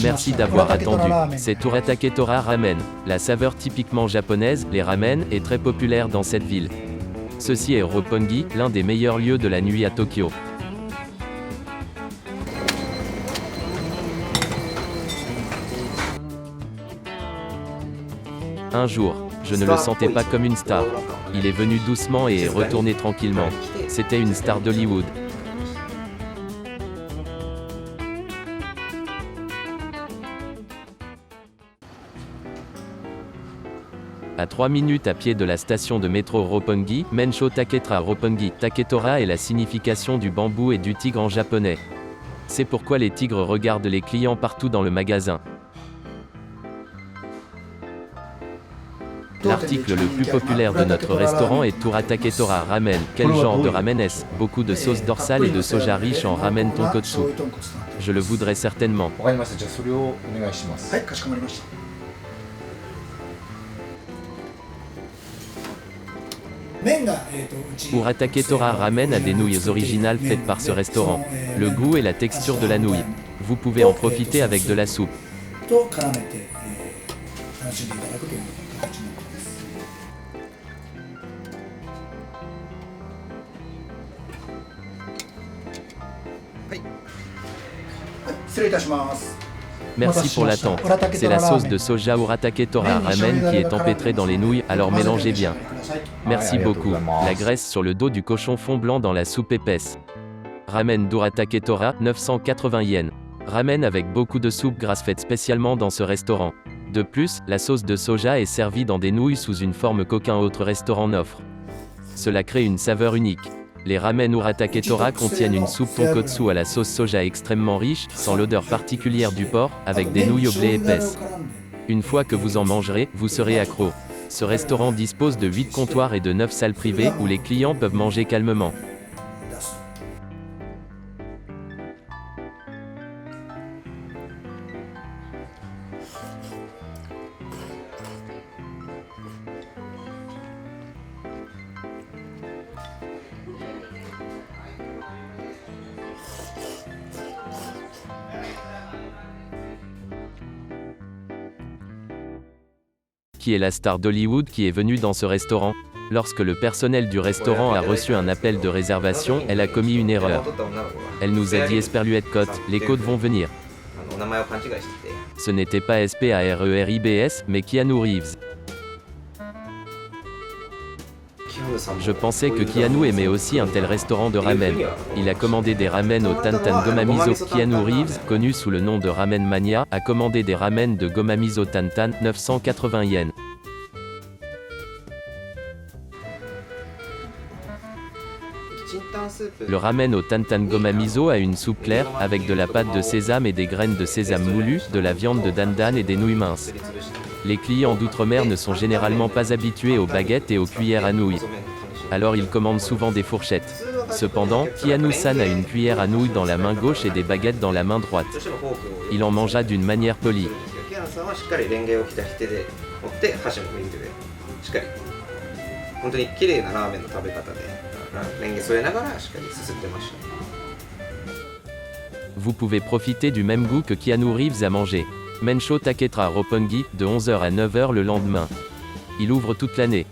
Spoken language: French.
Merci d'avoir attendu. C'est Urataketora Ramen. La saveur typiquement japonaise, les ramen, est très populaire dans cette ville. Ceci est Roppongi, l'un des meilleurs lieux de la nuit à Tokyo. Un jour, je ne le sentais pas comme une star. Il est venu doucement et est retourné tranquillement. C'était une star d'Hollywood. À 3 minutes à pied de la station de métro Roppongi, Mensho Taketra Roppongi. Taketora est la signification du bambou et du tigre en japonais. C'est pourquoi les tigres regardent les clients partout dans le magasin. L'article le plus populaire de notre restaurant est Urataketora Ramen. Quel genre de ramen est-ce? Beaucoup de sauce dorsale et de soja riche en ramen tonkotsu. Je le voudrais certainement. Urataketora Ramen a des nouilles originales faites par ce restaurant. Le goût et la texture de la nouille. Vous pouvez en profiter avec de la soupe. Merci pour l'attente. C'est la sauce de soja Urataketora Ramen qui est empêtrée dans les nouilles, alors mélangez bien. Merci beaucoup. La graisse sur le dos du cochon fond blanc dans la soupe épaisse. Ramen d'Urataketora, 980 yens. Ramen avec beaucoup de soupe grasse faite spécialement dans ce restaurant. De plus, la sauce de soja est servie dans des nouilles sous une forme qu'aucun autre restaurant n'offre. Cela crée une saveur unique. Les ramen Urataketora contiennent une soupe tonkotsu à la sauce soja extrêmement riche, sans l'odeur particulière du porc, avec des nouilles au blé épaisses. Une fois que vous en mangerez, vous serez accro. Ce restaurant dispose de 8 comptoirs et de 9 salles privées où les clients peuvent manger calmement. Qui est la star d'Hollywood qui est venue dans ce restaurant? Lorsque le personnel du restaurant a reçu un appel de réservation, elle a commis une erreur. Elle nous a dit Esperluette Côte, les côtes vont venir. Ce n'était pas SPARERIBS, mais Keanu Reeves. Je pensais que Keanu aimait aussi un tel restaurant de ramen. Il a commandé des ramen au Tantan Gomamizo. Keanu Reeves, connu sous le nom de Ramen Mania, a commandé des ramen de Gomamizo Tantan, 980 yens. Le ramen au Tantan Gomamizo a une soupe claire, avec de la pâte de sésame et des graines de sésame moulues, de la viande de dandan et des nouilles minces. Les clients d'outre-mer ne sont généralement pas habitués aux baguettes et aux cuillères à nouilles. Alors ils commandent souvent des fourchettes. Cependant, Keanu-san a une cuillère à nouilles dans la main gauche et des baguettes dans la main droite. Il en mangea d'une manière polie. Vous pouvez profiter du même goût que Keanu Reeves a mangé. Mensho Taketra Roppongi, de 11h à 9h le lendemain. Il ouvre toute l'année.